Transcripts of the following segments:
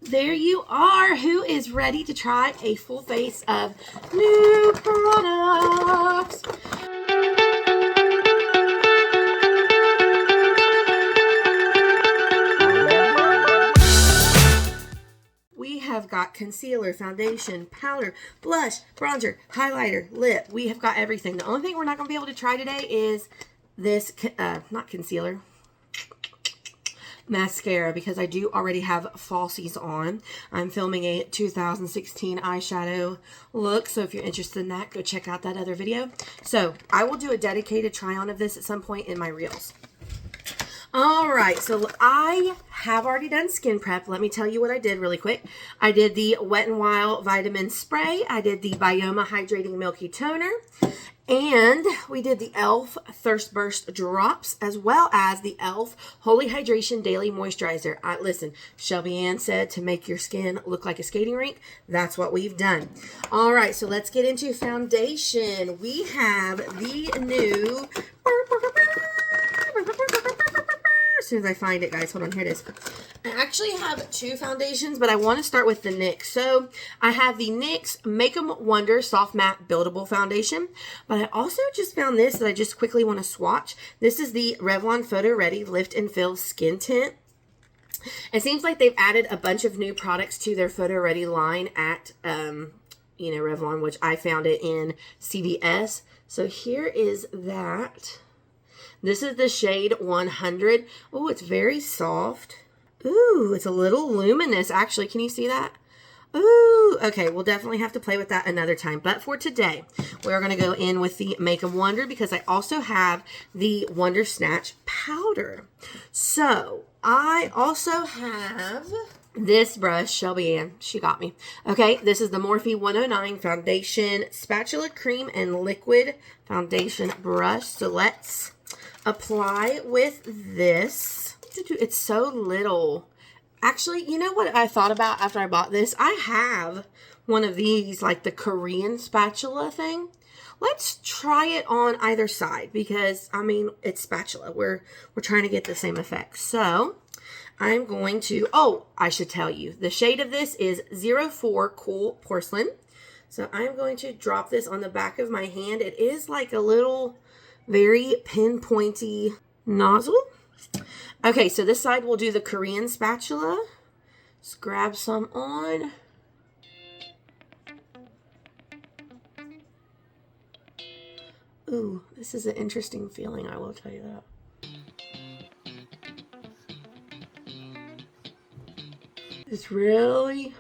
There you are. Who is ready to try a full face of new products? We have got concealer, foundation, powder, blush, bronzer, highlighter, lip. We have got everything. The only thing we're not going to be able to try today is this, not concealer, mascara, because I do already have falsies on. I'm filming a 2016 eyeshadow look, so if you're interested in that, go check out that other video. So I will do a dedicated try on of this at some point in my reels. All right, so I have already done skin prep. Let me tell you what I did really quick. I did the Wet n Wild vitamin spray. I did the Bioma hydrating milky toner. And we did the e.l.f. Thirst Burst drops, as well as the e.l.f. Holy Hydration Daily Moisturizer. Listen, Shelby Ann said to make your skin look like a skating rink. That's what we've done. All right, so let's get into foundation. We have the new... As soon as I find it, guys, hold on, here it is. I actually have two foundations, but I want to start with the NYX. So I have the NYX Make 'em Wonder Soft Matte Buildable Foundation, but I also just found this that I just quickly want to swatch. This is the Revlon Photo Ready Lift and Fill Skin Tint. It seems like they've added a bunch of new products to their Photo Ready line at, Revlon, which I found it in CVS. So here is that. This is the shade 100. Oh, it's very soft. Ooh, it's a little luminous, actually. Can you see that? Ooh, okay, we'll definitely have to play with that another time. But for today, we're going to go in with the Make 'em Wonder, because I also have the Wonder Snatch powder. So, I also have this brush, Shelby Ann, she got me. Okay, this is the Morphe 109 Foundation Spatula Cream and Liquid Foundation Brush. So, let's apply with this. It's so little. Actually, you know what I thought about after I bought this? I have one of these, like the Korean spatula thing. Let's try it on either side, because I mean, it's spatula. We're trying to get the same effect. So I'm going to, I should tell you, the shade of this is 04 Cool Porcelain. So I'm going to drop this on the back of my hand. It is like a little very pinpointy nozzle. Okay, so this side we'll do the Korean spatula. Just grab some on. Ooh, this is an interesting feeling, I will tell you that. It's really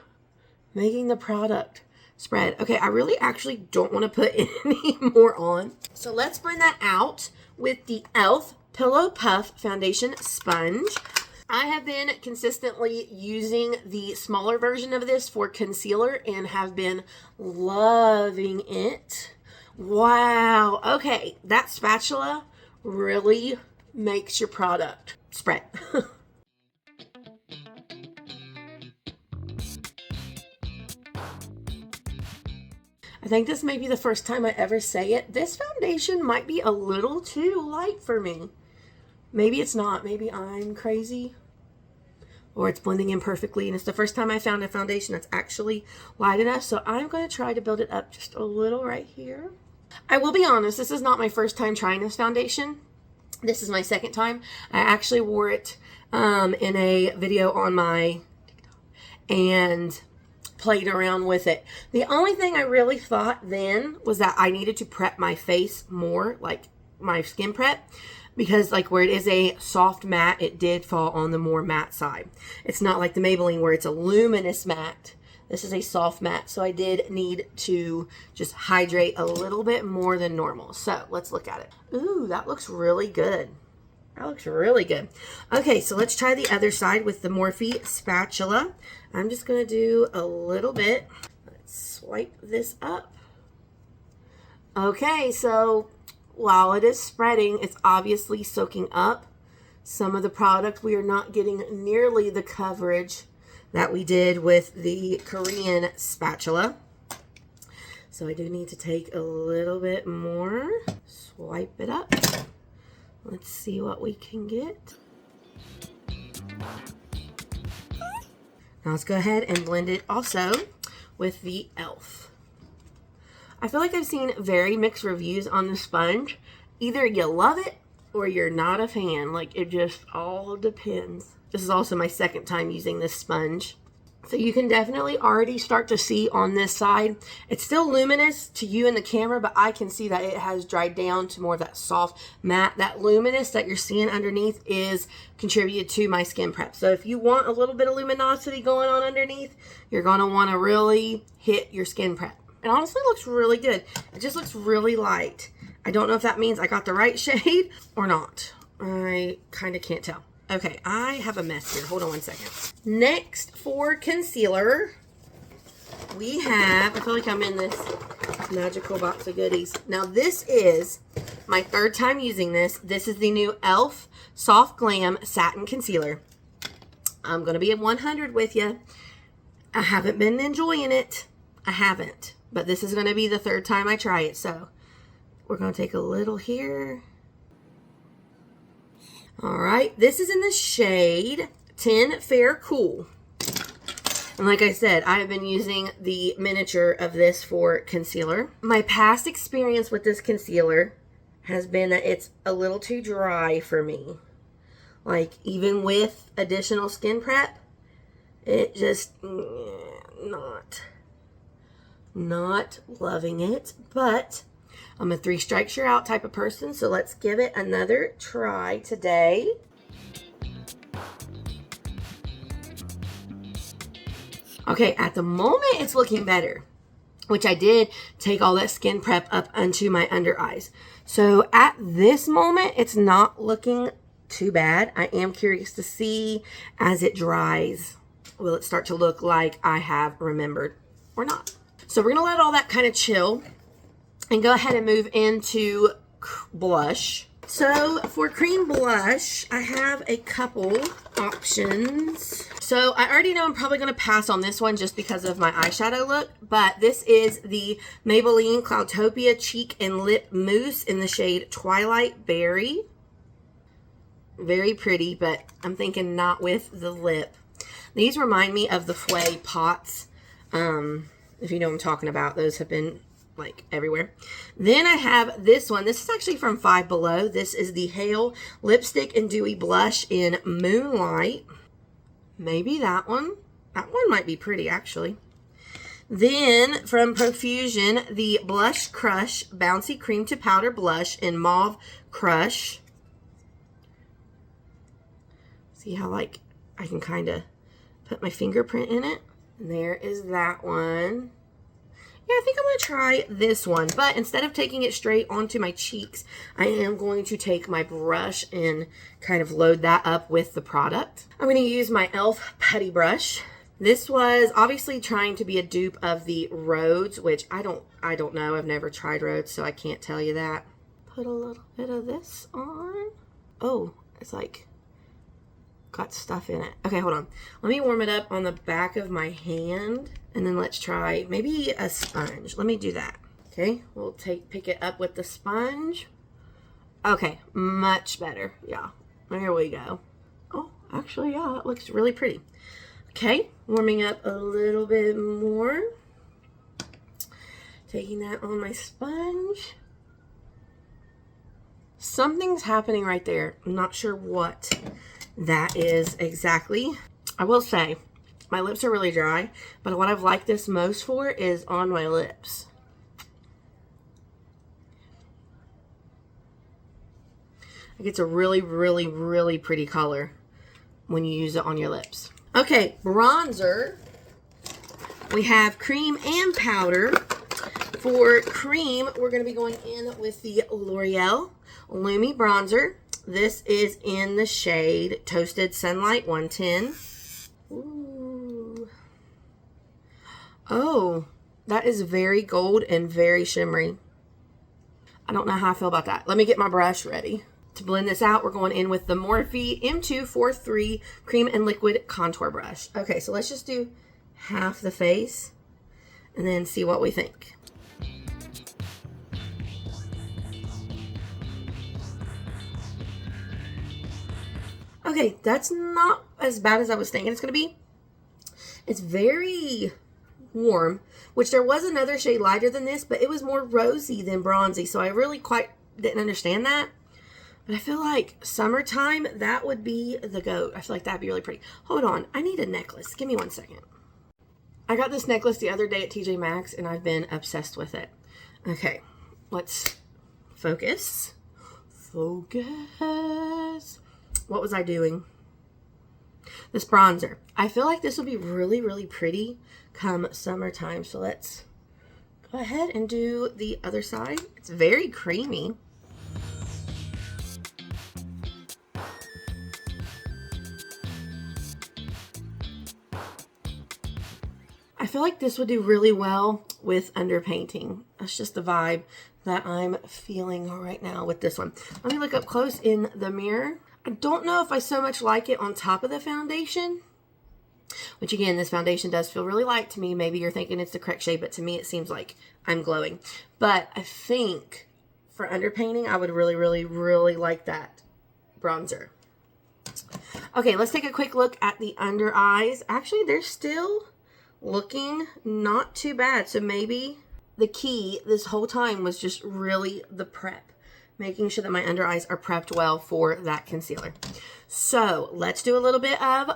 making the product spread. Okay, I really actually don't want to put any more on. So let's bring that out with the e.l.f. Pillow Puff Foundation Sponge. I have been consistently using the smaller version of this for concealer and have been loving it. Wow. Okay, that spatula really makes your product spread. I think this may be the first time I ever say it. This foundation might be a little too light for me. Maybe it's not. Maybe I'm crazy. Or it's blending in perfectly. And it's the first time I found a foundation that's actually light enough. So I'm going to try to build it up just a little right here. I will be honest, this is not my first time trying this foundation. This is my second time. I actually wore it in a video on my TikTok and played around with it. The only thing I really thought then was that I needed to prep my face more, like my skin prep, because like where it is a soft matte, it did fall on the more matte side. It's not like the Maybelline where it's a luminous matte. This is a soft matte, so I did need to just hydrate a little bit more than normal. So let's look at it. Ooh, that looks really good. That looks really good. Okay, so let's try the other side with the Morphe spatula. I'm just going to do a little bit. Let's swipe this up. Okay, so while it is spreading, it's obviously soaking up some of the product. We are not getting nearly the coverage that we did with the Korean spatula. So I do need to take a little bit more. Swipe it up. Let's see what we can get. Now let's go ahead and blend it also with the e.l.f. I feel like I've seen very mixed reviews on the sponge. Either you love it or you're not a fan. Like, it just all depends. This is also my second time using this sponge. So you can definitely already start to see on this side. It's still luminous to you in the camera, but I can see that it has dried down to more of that soft matte. That luminous that you're seeing underneath is contributed to my skin prep. So if you want a little bit of luminosity going on underneath, you're going to want to really hit your skin prep. It honestly looks really good. It just looks really light. I don't know if that means I got the right shade or not. I kind of can't tell. Okay, I have a mess here. Hold on one second. Next, for concealer, we have, I feel like I'm in this magical box of goodies. Now, this is my third time using this. This is the new e.l.f. Soft Glam Satin Concealer. I'm going to be at 100 with you. I haven't been enjoying it. I haven't. But this is going to be the third time I try it. So, we're going to take a little here. All right, this is in the shade 10 Fair Cool. And like I said, I have been using the miniature of this for concealer. My past experience with this concealer has been that it's a little too dry for me. Like, even with additional skin prep, it just, not loving it. But I'm a 3 strikes you're out type of person, so let's give it another try today. Okay, at the moment it's looking better, which I did take all that skin prep up onto my under eyes. So at this moment, it's not looking too bad. I am curious to see as it dries, will it start to look like I have remembered or not? So we're gonna let all that kind of chill and go ahead and move into blush. So for cream blush, I have a couple options. So I already know I'm probably going to pass on this one just because of my eyeshadow look, but this is the Maybelline Cloudtopia Cheek and Lip Mousse in the shade Twilight Berry. Very pretty, but I'm thinking not with the lip. These remind me of the Fouet Pots. If you know what I'm talking about, those have been like everywhere. Then I have this one. This is actually from Five Below. This is the Hale Lipstick and Dewy Blush in Moonlight. Maybe that one. That one might be pretty, actually. Then from Profusion, the Blush Crush Bouncy Cream to Powder Blush in Mauve Crush. See how, like, I can kind of put my fingerprint in it. And there is that one. Yeah, I think I'm going to try this one. But instead of taking it straight onto my cheeks, I am going to take my brush and kind of load that up with the product. I'm going to use my e.l.f. Putty Brush. This was obviously trying to be a dupe of the Rhodes, which I don't know. I've never tried Rhodes, so I can't tell you that. Put a little bit of this on. Oh, it's like got stuff in it. Okay, hold on. Let me warm it up on the back of my hand, and then let's try maybe a sponge. Let me do that. Okay, we'll pick it up with the sponge. Okay, much better. Yeah, there we go. Oh, actually, yeah, it looks really pretty. Okay, warming up a little bit more. Taking that on my sponge. Something's happening right there. I'm not sure what that is exactly. I will say, my lips are really dry, but what I've liked this most for is on my lips. Like, it's a really, really, really pretty color when you use it on your lips. Okay, bronzer. We have cream and powder. For cream, we're going to be going in with the L'Oreal Lumi Bronzer. This is in the shade Toasted Sunlight 110. Ooh. Oh, that is very gold and very shimmery. I don't know how I feel about that. Let me get my brush ready. To blend this out, we're going in with the Morphe M243 Cream and Liquid Contour Brush. Okay, so let's just do half the face and then see what we think. Okay, that's not as bad as I was thinking it's going to be. It's very warm, which there was another shade lighter than this, but it was more rosy than bronzy, so I really quite didn't understand that. But I feel like summertime, that would be the goat. I feel like that'd be really pretty. Hold on, I need a necklace. Give me 1 second. I got this necklace the other day at TJ Maxx, and I've been obsessed with it. Okay, let's focus. Focus. What was I doing? This bronzer. I feel like this will be really, really pretty come summertime. So let's go ahead and do the other side. It's very creamy. I feel like this would do really well with underpainting. That's just the vibe that I'm feeling right now with this one. Let me look up close in the mirror. I don't know if I so much like it on top of the foundation, which again, this foundation does feel really light to me. Maybe you're thinking it's the correct shade, but to me it seems like I'm glowing. But I think for underpainting, I would really, really, really like that bronzer. Okay, let's take a quick look at the under eyes. Actually, they're still looking not too bad. So maybe the key this whole time was just really the prep, making sure that my under eyes are prepped well for that concealer. So let's do a little bit of,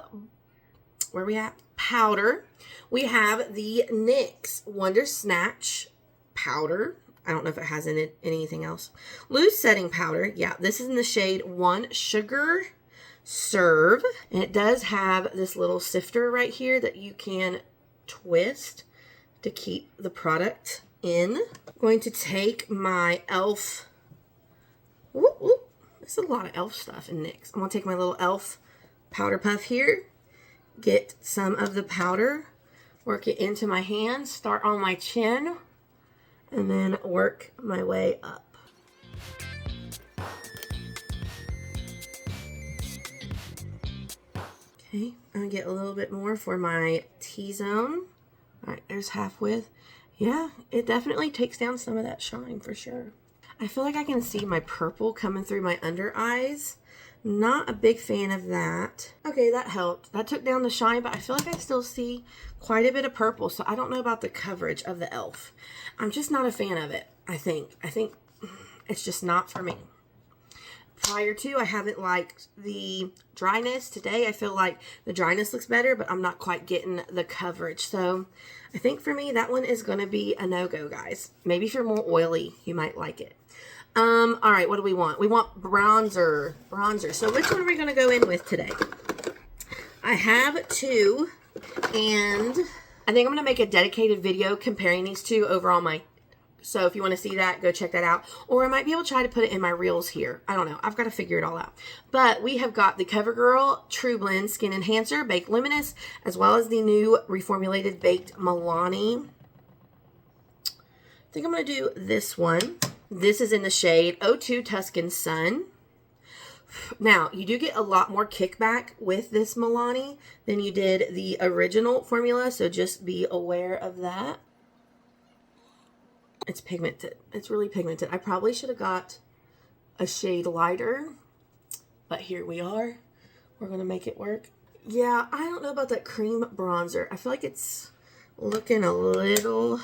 where are we at? Powder. We have the NYX Wonder Snatch powder. I don't know if it has in it anything else. Loose setting powder. Yeah, this is in the shade 1 Sugar Serve. And it does have this little sifter right here that you can twist to keep the product in. I'm going to take my e.l.f. Whoop, whoop. There's a lot of e.l.f. stuff in NYX. I'm going to take my little e.l.f. powder puff here, get some of the powder, work it into my hand, start on my chin, and then work my way up. Okay, I'm going to get a little bit more for my T-zone. All right, there's half width. Yeah, it definitely takes down some of that shine for sure. I feel like I can see my purple coming through my under eyes. Not a big fan of that. Okay, that helped. That took down the shine, but I feel like I still see quite a bit of purple, so I don't know about the coverage of the e.l.f. I'm just not a fan of it, I think. I think it's just not for me. Prior to, I haven't liked the dryness. Today, I feel like the dryness looks better, but I'm not quite getting the coverage. So I think for me, that one is going to be a no-go, guys. Maybe if you're more oily, you might like it. All right, what do we want? We want bronzer. So which one are we going to go in with today? I have two, and I think I'm going to make a dedicated video comparing these two over on my, so if you want to see that, go check that out. Or I might be able to try to put it in my reels here. I don't know. I've got to figure it all out. But we have got the CoverGirl True Blend Skin Enhancer Baked Luminous, as well as the new reformulated Baked Milani. I think I'm going to do this one. This is in the shade 02 Tuscan Sun. Now, you do get a lot more kickback with this Milani than you did the original formula, so just be aware of that. It's pigmented. It's really pigmented. I probably should have got a shade lighter, but here we are. We're going to make it work. Yeah, I don't know about that cream bronzer. I feel like it's looking a little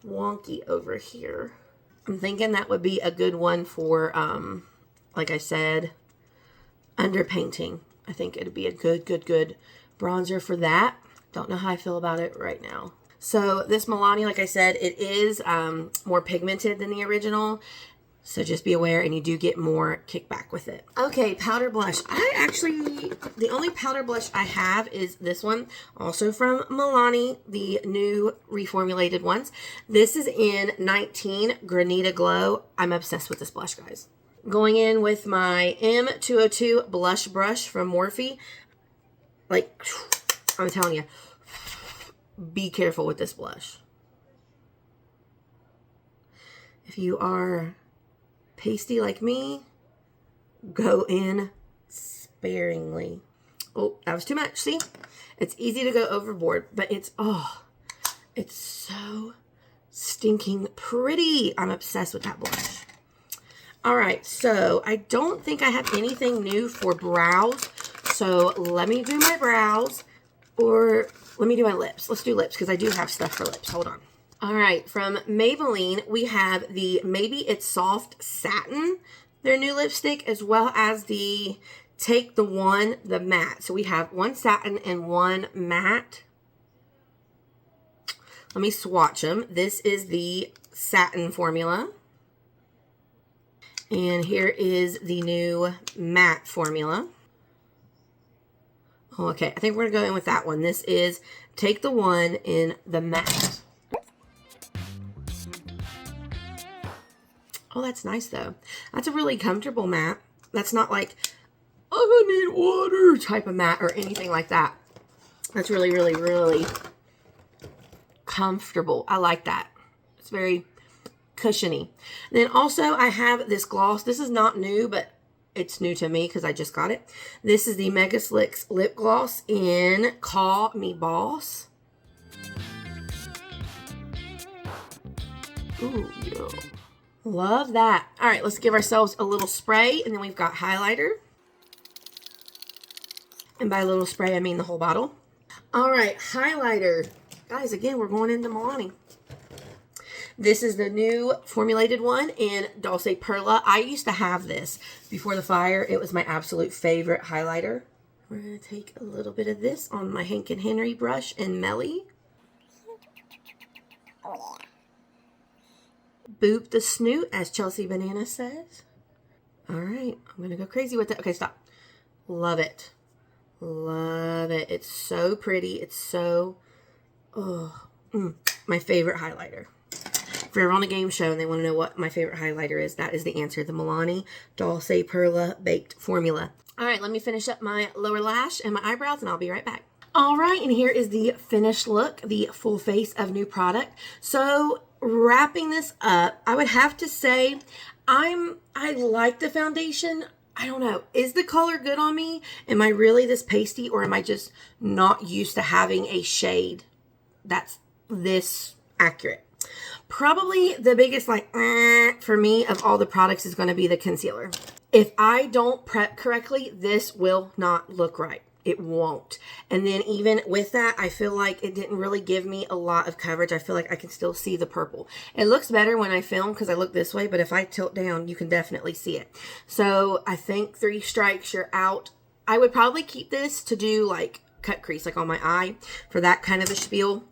wonky over here. I'm thinking that would be a good one for, like I said, underpainting. I think it'd be a good bronzer for that. Don't know how I feel about it right now. So this Milani, like I said, it is more pigmented than the original. So just be aware, and you do get more kickback with it. Okay, powder blush. The only powder blush I have is this one, also from Milani, the new reformulated ones. This is in 19 Granita Glow. I'm obsessed with this blush, guys. Going in with my M202 blush brush from Morphe. Like, I'm telling you, be careful with this blush. If you are pasty like me, go in sparingly. Oh, that was too much. See, it's easy to go overboard, but it's so stinking pretty. I'm obsessed with that blush. All right, so I don't think I have anything new for brows, so let me do my brows. Or let me do my lips. Let's do lips because I do have stuff for lips. Hold on. All right, from Maybelline, we have the Maybe It's Soft Satin, their new lipstick, as well as the Take the One, the matte. So we have one satin and one matte. Let me swatch them. This is the satin formula. And here is the new matte formula. Okay, I think we're going to go in with that one. This is Take the One in the matte. Oh, that's nice though. That's a really comfortable matte. That's not like, oh, I need water type of matte or anything like that. That's really, really, really comfortable. I like that. It's very cushiony. And then also I have this gloss. This is not new, but it's new to me because I just got it. This is the Mega Slicks lip gloss in Call Me Boss. Ooh, yeah. Love that. All right, let's give ourselves a little spray, and then we've got highlighter. And by a little spray, I mean the whole bottle. All right, highlighter. Guys, again, we're going into Milani. This is the new formulated one in Dulce Perla. I used to have this before the fire. It was my absolute favorite highlighter. We're going to take a little bit of this on my Hank and Henry brush in Melly. Boop the snoot, as Chelsea Banana says. All right, I'm going to go crazy with it. Okay, stop. Love it. Love it. It's so pretty. It's so, my favorite highlighter. If you're on a game show and they want to know what my favorite highlighter is, that is the answer. The Milani Dulce Perla Baked Formula. All right, let me finish up my lower lash and my eyebrows, and I'll be right back. All right, and here is the finished look, the full face of new product. So wrapping this up, I would have to say I like the foundation. I don't know. Is the color good on me? Am I really this pasty, or am I just not used to having a shade that's this accurate? Probably the biggest for me of all the products is going to be the concealer. If I don't prep correctly, this will not look right. It won't. And then even with that, I feel like it didn't really give me a lot of coverage. I feel like I can still see the purple. It looks better when I film because I look this way, but if I tilt down, you can definitely see it. So I think 3 strikes, you're out. I would probably keep this to do like cut crease, like on my eye for that kind of a spiel.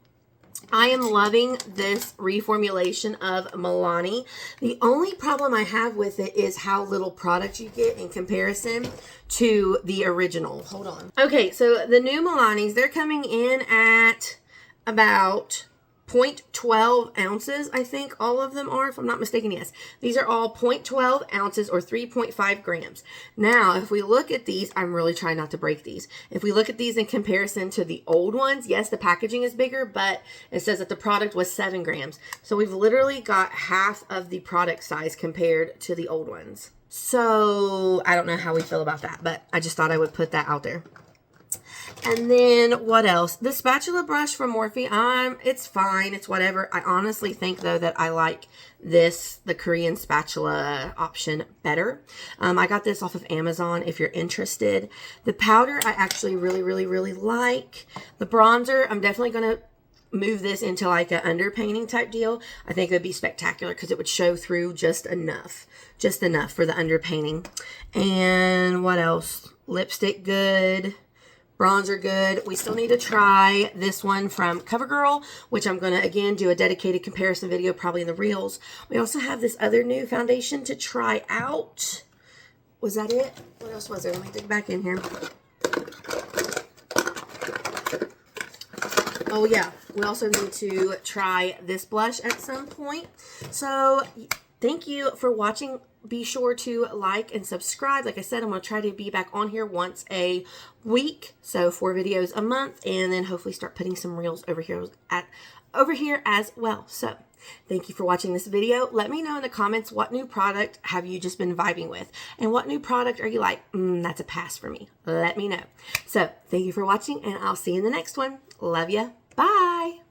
I am loving this reformulation of Milani. The only problem I have with it is how little product you get in comparison to the original. Hold on. Okay, so the new Milanis, they're coming in at about 0.12 ounces, I think all of them are, if I'm not mistaken. Yes, these are all 0.12 ounces or 3.5 grams. Now, if we look at these, I'm really trying not to break these. If we look at these in comparison to the old ones, yes, the packaging is bigger, but it says that the product was 7 grams. So we've literally got half of the product size compared to the old ones. So I don't know how we feel about that, but I just thought I would put that out there. And then what else? The spatula brush from Morphe, it's fine. It's whatever. I honestly think though that I like this, the Korean spatula option better. I got this off of Amazon if you're interested. The powder I actually really, really, really like. The bronzer, I'm definitely going to move this into like an underpainting type deal. I think it would be spectacular because it would show through just enough for the underpainting. And what else? Lipstick, good. Bronzer, good. We still need to try this one from CoverGirl, which I'm going to, again, do a dedicated comparison video probably in the Reels. We also have this other new foundation to try out. Was that it? What else was there? Let me dig back in here. Oh, yeah. We also need to try this blush at some point. So, thank you for watching. Be sure to like and subscribe. Like I said, I'm going to try to be back on here once a week. So 4 videos a month, and then hopefully start putting some reels over here as well. So thank you for watching this video. Let me know in the comments what new product have you just been vibing with, and what new product are you like, that's a pass for me. Let me know. So thank you for watching, and I'll see you in the next one. Love ya. Bye.